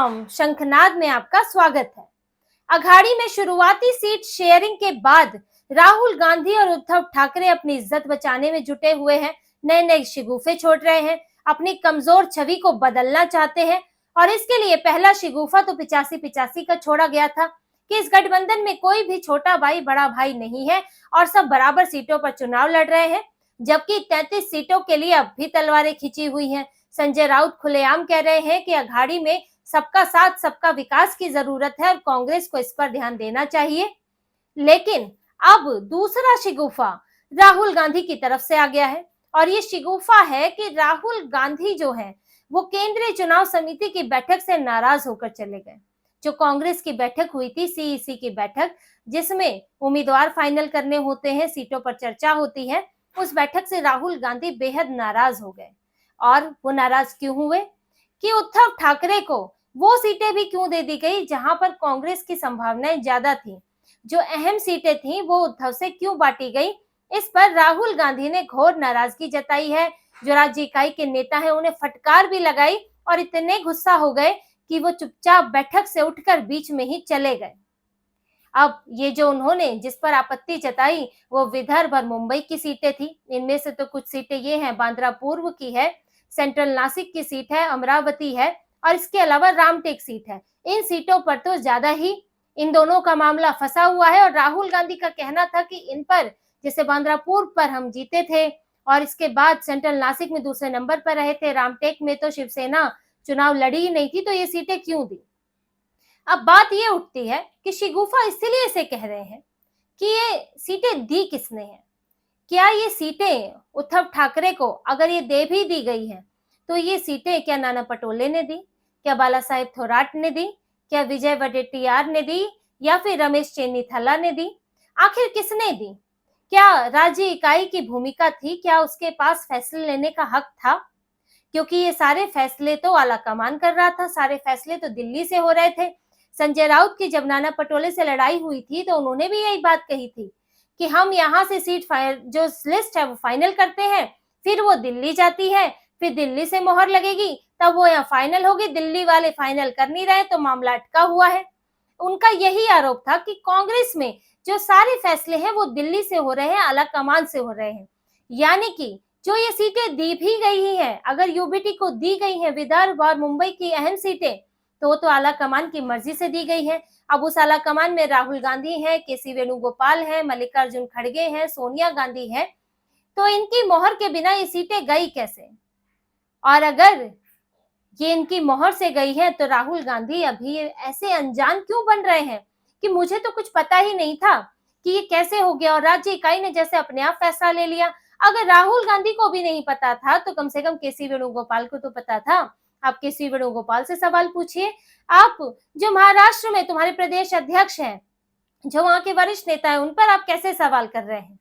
राम, शंखनाद में आपका स्वागत है। अघाड़ी में शुरुआती सीट शेयरिंग के बाद राहुल गांधी और उद्धव ठाकरे अपनी इज्जत बचाने में जुटे हुए हैं। नए नए शिगुफे छोड़ रहे हैं, अपनी कमजोर छवि को बदलना चाहते हैं और इसके लिए पहला शिगुफा तो 85-85 का छोड़ा गया था कि इस गठबंधन में कोई भी छोटा भाई बड़ा भाई नहीं है और सब बराबर सीटों पर चुनाव लड़ रहे हैं, जबकि 33 सीटों के लिए अब भी तलवारें खिंची हुई हैं। संजय राउत खुलेआम कह रहे हैं कि अघाड़ी में सबका साथ सबका विकास की जरूरत है और कांग्रेस को इस पर ध्यान देना चाहिए। लेकिन अब दूसरा शिगुफा राहुल गांधी की तरफ से आ गया है और ये शिगुफा है कि राहुल गांधी जो है वो केंद्रीय चुनाव समिति की बैठक से नाराज होकर चले गए। जो कांग्रेस की बैठक हुई थी, सीईसी की बैठक, जिसमें उम्मीदवार फाइनल करने होते हैं, सीटों पर चर्चा होती है, उस बैठक से राहुल गांधी बेहद नाराज हो गए। और वो नाराज क्यों हुए कि उद्धव ठाकरे को वो सीटें भी क्यों दे दी गई जहां पर कांग्रेस की संभावनाएं ज्यादा थी, जो अहम सीटें थी वो उद्धव से क्यों बांटी गई। इस पर राहुल गांधी ने घोर नाराजगी जताई है। जो राज्य इकाई के नेता हैं उन्हें फटकार भी लगाई और इतने गुस्सा हो गए कि वो चुपचाप बैठक से उठकर बीच में ही चले गए। अब ये जो उन्होंने जिस पर आपत्ति जताई वो विदर्भ और मुंबई की सीटें थी। इनमें से तो कुछ सीटें ये हैं, बांद्रा पूर्व की है, सेंट्रल नासिक की सीट है, अमरावती है और इसके अलावा रामटेक सीट है। इन सीटों पर तो ज्यादा ही इन दोनों का मामला फंसा हुआ है और राहुल गांधी का कहना था कि इन पर, जैसे बांद्रा पूर्व पर हम जीते थे और इसके बाद सेंट्रल नासिक में दूसरे नंबर पर रहे थे, रामटेक में तो शिवसेना चुनाव लड़ी ही नहीं थी, तो ये सीटें क्यों दी। अब बात ये उठती है कि शिगुफा इसलिए इसे कह रहे हैं कि ये सीटें दी किसने हैं। क्या ये सीटें उद्धव ठाकरे को अगर ये दे भी दी गई हैं तो ये सीटें क्या नाना पटोले ने दी, क्या बाला साहेब थोराट ने दी, क्या विजय वडेट्टियार ने दी या फिर रमेश चेन्नीथला ने दी। आखिर किसने दी? क्या राज्य इकाई की भूमिका थी? क्या उसके पास फैसले लेने का हक था? क्योंकि ये सारे फैसले तो आला कमान कर रहा था, सारे फैसले तो दिल्ली से हो रहे थे। संजय राउत की जब नाना पटोले से लड़ाई हुई थी तो उन्होंने भी यही बात कही थी कि हम यहाँ से सीट जो लिस्ट है वो फाइनल करते हैं, फिर वो दिल्ली जाती है, फिर दिल्ली से मोहर लगेगी, तब वो यहाँ फाइनल होगी। दिल्ली वाले फाइनल कर नहीं रहे तो मामला अटका हुआ है। उनका यही आरोप था कि कांग्रेस में जो सारे फैसले हैं वो दिल्ली से हो रहे हैं, आला कमान से हो रहे हैं। यानी कि जो ये सीटें दी भी गई हैं, अगर यूबीटी को दी गई हैं विदर्भ और मुंबई की अहम सीटें, तो वो तो आला कमान की मर्जी से दी गई है। अब उस आला कमान में राहुल गांधी है, केसी वेणुगोपाल है, मल्लिकार्जुन खड़गे हैं, सोनिया गांधी है, तो इनकी मोहर के बिना ये सीटें गई कैसे। और अगर ये इनकी मोहर से गई है तो राहुल गांधी अभी ऐसे अनजान क्यों बन रहे हैं कि मुझे तो कुछ पता ही नहीं था कि ये कैसे हो गया और राज्य इकाई ने जैसे अपने आप फैसला ले लिया। अगर राहुल गांधी को भी नहीं पता था तो कम से कम केसी वेणुगोपाल को तो पता था। आप केसी वेणुगोपाल से सवाल पूछिए। आप जो महाराष्ट्र में तुम्हारे प्रदेश अध्यक्ष हैं, जो वहां के वरिष्ठ नेता है, उन पर आप कैसे सवाल कर रहे हैं।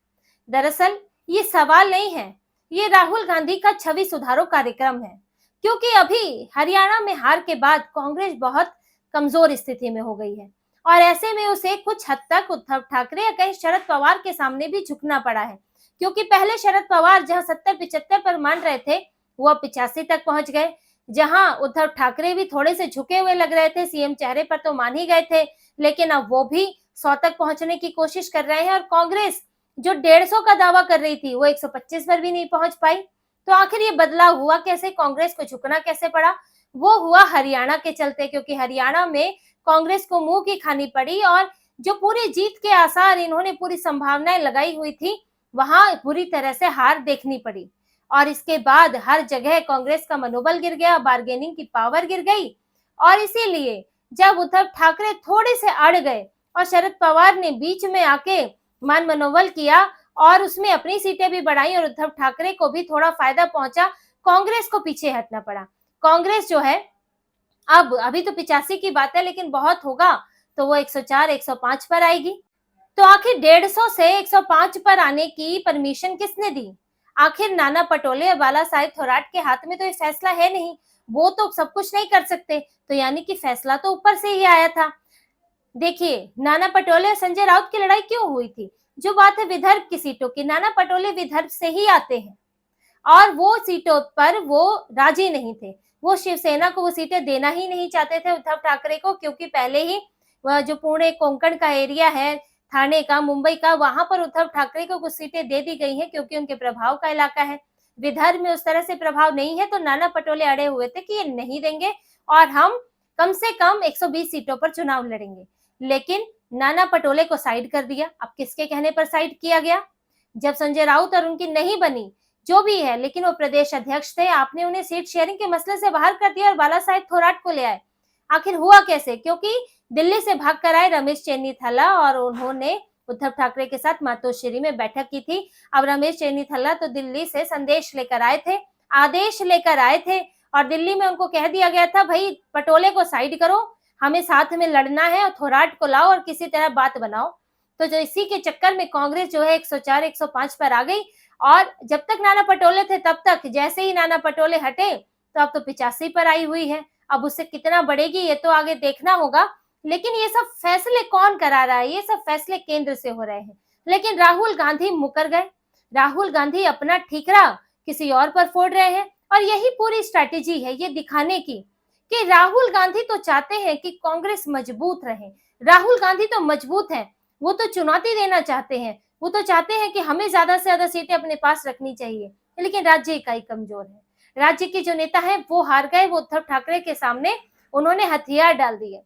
दरअसल ये सवाल नहीं है, ये राहुल गांधी का छवि सुधारो कार्यक्रम है। क्योंकि अभी हरियाणा में हार के बाद कांग्रेस बहुत कमजोर स्थिति में हो गई है और ऐसे में उसे कुछ हद तक उद्धव ठाकरे या कहीं शरद पवार के सामने भी झुकना पड़ा है। क्योंकि पहले शरद पवार जहां 70-75 पर मान रहे थे वो अब 85 तक पहुंच गए। जहां उद्धव ठाकरे भी थोड़े से झुके हुए लग रहे थे, सीएम चेहरे पर तो मान ही गए थे, लेकिन अब वो भी 100 तक पहुंचने की कोशिश कर रहे हैं और कांग्रेस जो 150 का दावा कर रही थी वो 125 पर भी नहीं पहुंच पाई। तो आखिर ये बदलाव हुआ कैसे, कांग्रेस को झुकना कैसे पड़ा? वो हुआ हरियाणा के चलते, क्योंकि हरियाणा में कांग्रेस को मुंह की खानी पड़ी और जो पूरी जीत के आसार इन्होंने पूरी संभावनाएं लगाई हुई थी वहां बुरी तरह से हार देखनी पड़ी और इसके बाद हर जगह कांग्रेस का मनोबल गिर गया, बार्गेनिंग की पावर गिर गई। और इसीलिए जब उद्धव ठाकरे थोड़े से अड़ गए और शरद पवार ने बीच में आके मान मनोबल किया और उसमें अपनी सीटें भी बढ़ाई और उद्धव ठाकरे को भी थोड़ा फायदा पहुंचा, कांग्रेस को पीछे हटना पड़ा। कांग्रेस जो है अब अभी तो 85 की बात है, लेकिन बहुत होगा तो वो 104-105 पर आएगी। तो आखिर 150 से 105 पर आने की परमिशन किसने दी? आखिर नाना पटोले और बाला साहेब थोराट के हाथ में तो ये फैसला है नहीं, वो तो सब कुछ नहीं कर सकते, तो यानी कि फैसला तो ऊपर से ही आया था। देखिए, नाना पटोले और संजय राउत की लड़ाई क्यों हुई थी? जो बात है विदर्भ की सीटों की, नाना पटोले विदर्भ से ही आते हैं और वो सीटों पर वो राजी नहीं थे। वो शिवसेना को वो सीटें देना ही नहीं चाहते थे उद्धव ठाकरे को, क्योंकि पहले ही वह जो पुणे कोंकण का एरिया है, थाने का, मुंबई का, वहां पर उद्धव ठाकरे को कुछ सीटें दे दी गई हैं क्योंकि उनके प्रभाव का इलाका है। विदर्भ में उस तरह से प्रभाव नहीं है, तो नाना पटोले अड़े हुए थे कि ये नहीं देंगे और हम कम से कम 120 सीटों पर चुनाव लड़ेंगे। लेकिन नाना पटोले को साइड कर दिया। अब किसके कहने पर साइड किया गया? जब संजय राउत और उनकी नहीं बनी, जो भी है, लेकिन वो प्रदेश अध्यक्ष थे, आपने उन्हें सीट शेयरिंग के मसले से बाहर कर दिया और बाला साहेब थोराट को ले आए। आखिर हुआ कैसे? क्योंकि दिल्ली से भाग कर आए रमेश चेन्नीथला और उन्होंने उद्धव ठाकरे के साथ मातोश्री में बैठक की थी। अब रमेश चेन्नीथला तो दिल्ली से संदेश लेकर आए थे, आदेश लेकर आए थे और दिल्ली में उनको कह दिया गया था, भाई पटोले को साइड करो, हमें साथ में लड़ना है और थोराट को लाओ और किसी तरह बात बनाओ। तो जो इसी के चक्कर में कांग्रेस जो है 104 105 पर आ गई और जब तक नाना पटोले थे तब तक, जैसे ही नाना पटोले हटे तो अब तो 85 पर आई हुई है। अब उससे कितना बढ़ेगी ये तो आगे देखना होगा, लेकिन ये सब फैसले कौन करा रहा है? ये सब फैसले केंद्र से हो रहे हैं। लेकिन राहुल गांधी मुकर गए। राहुल गांधी अपना ठीकरा किसी और पर फोड़ रहे हैं और यही पूरी स्ट्रैटेजी है ये दिखाने की कि राहुल गांधी तो चाहते हैं कि कांग्रेस मजबूत रहे। राहुल गांधी तो मजबूत है, वो तो चुनौती देना चाहते हैं, वो तो चाहते हैं कि हमें ज्यादा से ज्यादा सीटें अपने पास रखनी चाहिए, लेकिन राज्य इकाई कमजोर है। राज्य के जो नेता हैं वो हार गए, वो उद्धव ठाकरे के सामने उन्होंने हथियार डाल दिए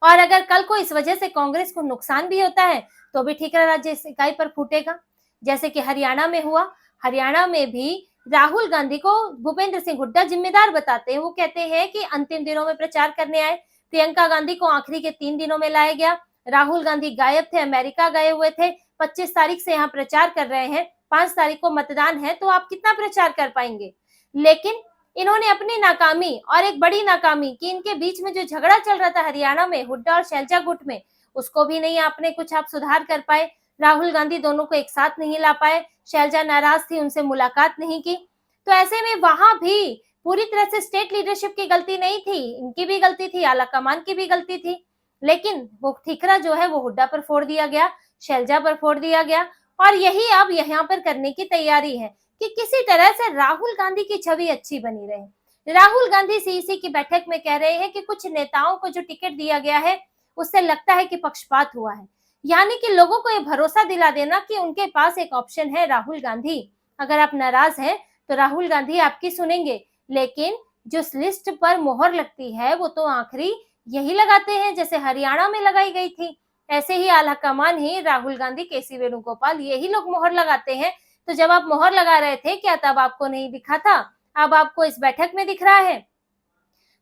और अगर कल को इस वजह से कांग्रेस को नुकसान भी होता है तो भी ठीकरा राज्य इस इकाई पर फूटेगा, जैसे कि हरियाणा में हुआ। हरियाणा में भी राहुल गांधी को भूपेंद्र सिंह हुड्डा जिम्मेदार बताते हैं। वो कहते हैं कि अंतिम दिनों में प्रचार करने आए, प्रियंका गांधी को आखिरी के 3 दिनों में लाया गया। राहुल गांधी गायब थे, अमेरिका गए हुए थे। 25 तारीख से यहाँ प्रचार कर रहे हैं, 5 तारीख को मतदान है, तो आप कितना प्रचार कर पाएंगे? लेकिन इन्होंने अपनी नाकामी और एक बड़ी नाकामी कि इनके बीच में जो झगड़ा चल रहा था हरियाणा में हुड्डा और शैलजा गुट में, उसको भी नहीं आपने कुछ आप सुधार कर पाए। राहुल गांधी दोनों को एक साथ नहीं ला पाए, शैलजा नाराज थी, उनसे मुलाकात नहीं की। तो ऐसे में वहां भी पूरी तरह से स्टेट लीडरशिप की गलती नहीं थी, इनकी भी गलती थी, आला कमान की भी गलती थी, लेकिन वो ठीकरा जो है वो हुड्डा पर फोड़ दिया गया, शैलजा पर फोड़ दिया गया और यही अब यहाँ पर करने की तैयारी है कि किसी तरह से राहुल गांधी की छवि अच्छी बनी रहे। राहुल गांधी सीईसी की बैठक में कह रहे हैं कि कुछ नेताओं को जो टिकट दिया गया है उससे लगता है कि पक्षपात हुआ है, यानी कि लोगों को ये भरोसा दिला देना कि उनके पास एक ऑप्शन है राहुल गांधी। अगर आप नाराज हैं तो राहुल गांधी आपकी सुनेंगे, लेकिन जो लिस्ट पर मोहर लगती है वो तो आखिरी यही लगाते हैं जैसे हरियाणा में लगाई गई थी। ऐसे ही आला कमान ही राहुल गांधी, केसी वेणुगोपाल, यही लोग मोहर लगाते हैं। तो जब आप मोहर लगा रहे थे क्या तब आपको नहीं दिखा था? अब आपको इस बैठक में दिख रहा है।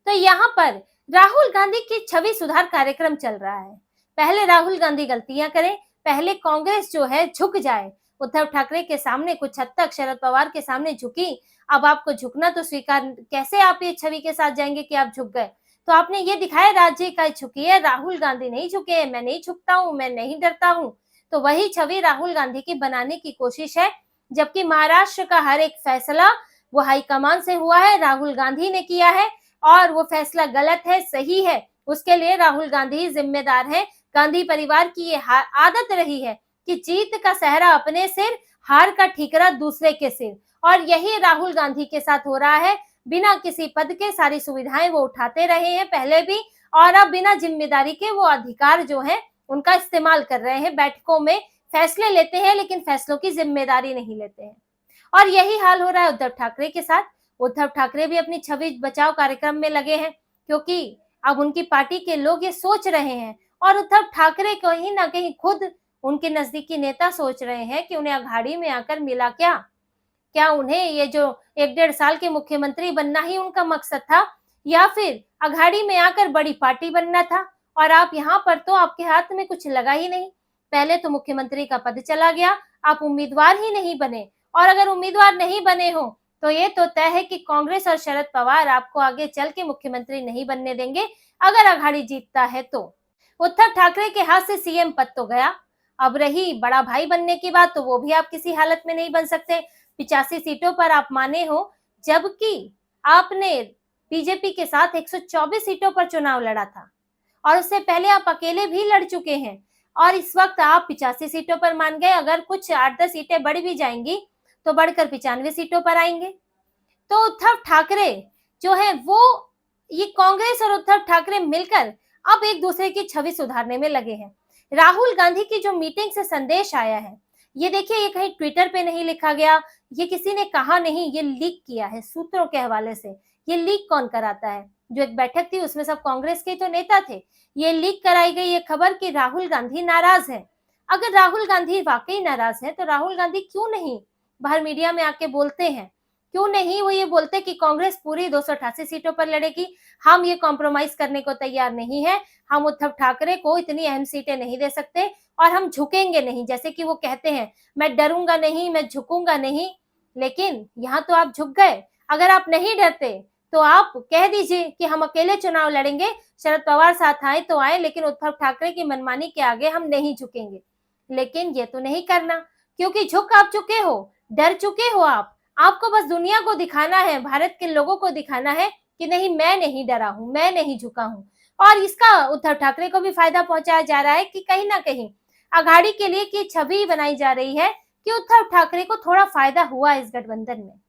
तो यहाँ पर राहुल गांधी की छवि सुधार कार्यक्रम चल रहा है। पहले राहुल गांधी गलतियां करें, पहले कांग्रेस जो है झुक जाए। उद्धव ठाकरे के सामने कुछ हद तक शरद पवार के सामने झुकी, अब आपको झुकना तो स्वीकार, कैसे आप ये छवि के साथ जाएंगे कि आप झुक गए? तो आपने ये दिखाया राज्य इकाई झुकी है, राहुल गांधी नहीं झुके, मैं नहीं झुकता हूँ, मैं नहीं डरता हूँ। तो वही छवि राहुल गांधी की बनाने की कोशिश है, जबकि महाराष्ट्र का हर एक फैसला वो हाईकमान से हुआ है, राहुल गांधी ने किया है और वो फैसला गलत है, सही है, उसके लिए राहुल गांधी जिम्मेदार है। गांधी परिवार की ये आदत रही है कि जीत का सहरा अपने सिर, हार का ठीकरा दूसरे के सिर, और यही राहुल गांधी के साथ हो रहा है। बिना किसी पद के सारी सुविधाएं वो उठाते रहे हैं पहले भी, और अब बिना जिम्मेदारी के वो अधिकार जो है उनका इस्तेमाल कर रहे हैं। बैठकों में फैसले लेते हैं लेकिन फैसलों की जिम्मेदारी नहीं लेते हैं, और यही हाल हो रहा है उद्धव ठाकरे के साथ। उद्धव ठाकरे भी अपनी छवि बचाओ कार्यक्रम में लगे हैं, क्योंकि अब उनकी पार्टी के लोग ये सोच रहे हैं और उद्धव ठाकरे कहीं ना कहीं खुद उनके नजदीकी नेता सोच रहे हैं कि उन्हें अघाड़ी में आकर मिला क्या उन्हें ये जो 1-1.5 साल के मुख्यमंत्री बनना ही उनका मकसद था, या फिर अघाड़ी में आकर बड़ी पार्टी बनना था? और आप यहाँ पर तो आपके हाथ में कुछ लगा ही नहीं, पहले तो मुख्यमंत्री का पद चला गया, आप उम्मीदवार ही नहीं बने, और अगर उम्मीदवार नहीं बने हो तो ये तो तय है कि कांग्रेस और शरद पवार आपको आगे चल के मुख्यमंत्री नहीं बनने देंगे अगर अघाड़ी जीतता है तो। उद्धव ठाकरे के हाथ से सीएम पद तो गया, अब रही बड़ा भाई बनने की बात, तो वो भी आप किसी हालत में नहीं बन सकते। 85 सीटों पर आप माने हो, जबकि आपने बीजेपी के साथ 124 सीटों पर चुनाव लड़ा था और उससे पहले आप अकेले भी लड़ चुके हैं, और इस वक्त आप 85 सीटों पर मान गए। अगर कुछ 8-10 सीटें बढ़ भी जाएंगी तो बढ़कर 95 सीटों पर आएंगे। तो उद्धव ठाकरे जो है वो ये कांग्रेस और उद्धव ठाकरे मिलकर अब एक दूसरे की छवि सुधारने में लगे हैं। राहुल गांधी की जो मीटिंग से संदेश आया है, ये देखिए, ये कहीं ट्विटर पे नहीं लिखा गया, ये किसी ने कहा नहीं, ये लीक किया है सूत्रों के हवाले से। ये लीक कौन कराता है? जो एक बैठक थी उसमें सब कांग्रेस के तो नेता थे। ये लीक कराई गई ये खबर कि राहुल गांधी नाराज है। अगर राहुल गांधी वाकई नाराज है तो राहुल गांधी क्यों नहीं बाहर मीडिया में आके बोलते हैं? क्यों नहीं वो ये बोलते कि कांग्रेस पूरी 288 सीटों पर लड़ेगी, हम ये कॉम्प्रोमाइज करने को तैयार नहीं है, हम उद्धव ठाकरे को इतनी अहम सीटें नहीं दे सकते और हम झुकेंगे नहीं। जैसे कि वो कहते हैं, मैं डरूंगा नहीं, मैं झुकूंगा नहीं। लेकिन यहाँ तो आप झुक गए। अगर आप नहीं डरते तो आप कह दीजिए कि हम अकेले चुनाव लड़ेंगे, शरद पवार साथ आए तो आए, लेकिन उद्धव ठाकरे की मनमानी के आगे हम नहीं झुकेंगे। लेकिन ये तो नहीं करना, क्योंकि झुक आप चुके हो, डर चुके हो आप। आपको बस दुनिया को दिखाना है, भारत के लोगों को दिखाना है कि नहीं, मैं नहीं डरा हूं, मैं नहीं झुका हूं। और इसका उद्धव ठाकरे को भी फायदा पहुंचाया जा रहा है कि कहीं ना कहीं अघाड़ी के लिए की छवि बनाई जा रही है कि उद्धव ठाकरे को थोड़ा फायदा हुआ इस गठबंधन में।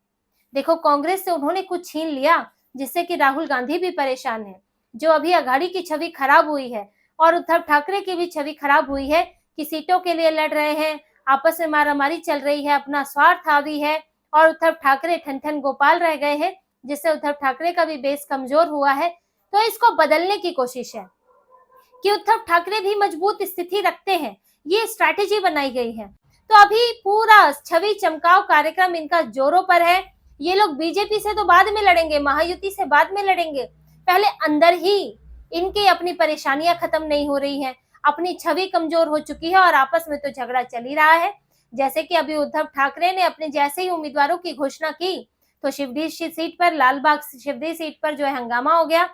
देखो, कांग्रेस से उन्होंने कुछ छीन लिया जिससे कि राहुल गांधी भी परेशान है। जो अभी अघाड़ी की छवि खराब हुई है और उद्धव ठाकरे की भी छवि खराब हुई है कि सीटों के लिए लड़ रहे हैं, आपस में मारामारी चल रही है, अपना स्वार्थ हावी है और उद्धव ठाकरे ठन ठन गोपाल रह गए हैं, जिससे उद्धव ठाकरे का भी बेस कमजोर हुआ है। तो इसको बदलने की कोशिश है कि उद्धव ठाकरे भी मजबूत स्थिति रखते हैं, ये स्ट्रैटेजी बनाई गई है। तो अभी पूरा छवि चमकाव कार्यक्रम इनका जोरों पर है। ये लोग बीजेपी से तो बाद में लड़ेंगे, महायुति से बाद में लड़ेंगे, पहले अंदर ही इनकी अपनी परेशानियां खत्म नहीं हो रही हैं, अपनी छवि कमजोर हो चुकी है और आपस में तो झगड़ा चल ही रहा है। जैसे कि अभी उद्धव ठाकरे ने अपने जैसे ही उम्मीदवारों की घोषणा की तो शिवडी सीट पर, लालबाग शिवडी सीट पर जो है हंगामा हो गया।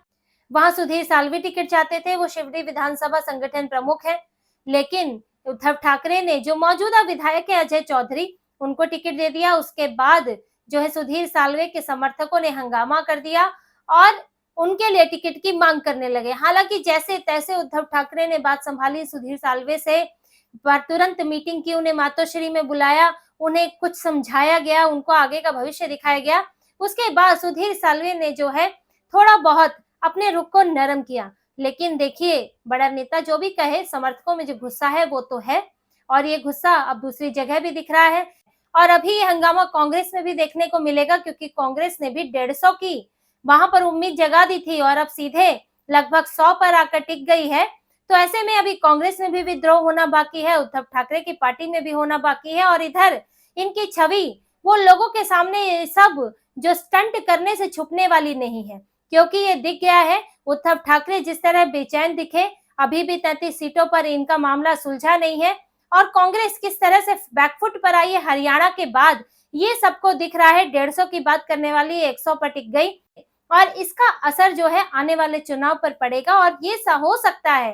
वहां सुधीर साल्वे टिकट चाहते थे, वो शिवडी विधानसभा संगठन प्रमुख है, लेकिन उद्धव ठाकरे ने जो मौजूदा विधायक है अजय चौधरी, उनको टिकट दे दिया। उसके बाद जो है सुधीर साल्वे के समर्थकों ने हंगामा कर दिया और उनके लिए टिकट की मांग करने लगे। हालांकि जैसे तैसे उद्धव ठाकरे ने बात संभाली, सुधीर साल्वे से तुरंत मीटिंग की, उन्हें मातोश्री में बुलाया, उन्हें कुछ समझाया गया, उनको आगे का भविष्य दिखाया गया। उसके बाद सुधीर साल्वे ने जो है थोड़ा बहुत अपने रुख को नरम किया। लेकिन देखिए, बड़ा नेता जो भी कहे, समर्थकों में जो गुस्सा है वो तो है, और ये गुस्सा अब दूसरी जगह भी दिख रहा है। और अभी ये हंगामा कांग्रेस में भी देखने को मिलेगा, क्योंकि कांग्रेस ने भी 150 की वहां पर उम्मीद जगा दी थी और अब सीधे लगभग 100 पर आकर टिक गई है। तो ऐसे में अभी कांग्रेस में भी विद्रोह होना बाकी है, उद्धव ठाकरे की पार्टी में भी होना बाकी है, और इधर इनकी छवि वो लोगों के सामने सब जो स्टंट करने से छुपने वाली नहीं है, क्योंकि ये दिख गया है उद्धव ठाकरे जिस तरह बेचैन दिखे, अभी भी 33 सीटों पर इनका मामला सुलझा नहीं है, और कांग्रेस किस तरह से बैकफुट पर आई है हरियाणा के बाद, ये सबको दिख रहा है। 150 की बात करने वाली 100 पर टिक गई, और इसका असर जो है आने वाले चुनाव पर पड़ेगा। और ये हो सकता है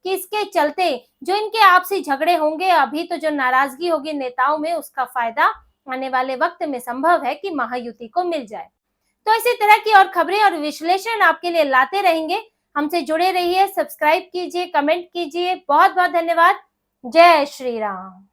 कि इसके चलते जो इनके आपसी झगड़े होंगे, अभी तो जो नाराजगी होगी नेताओं में, उसका फायदा आने वाले वक्त में संभव है कि महायुति को मिल जाए। तो इसी तरह की और खबरें और विश्लेषण आपके लिए लाते रहेंगे। हमसे जुड़े रहिए, सब्सक्राइब कीजिए, कमेंट कीजिए। बहुत बहुत धन्यवाद। जय श्री राम।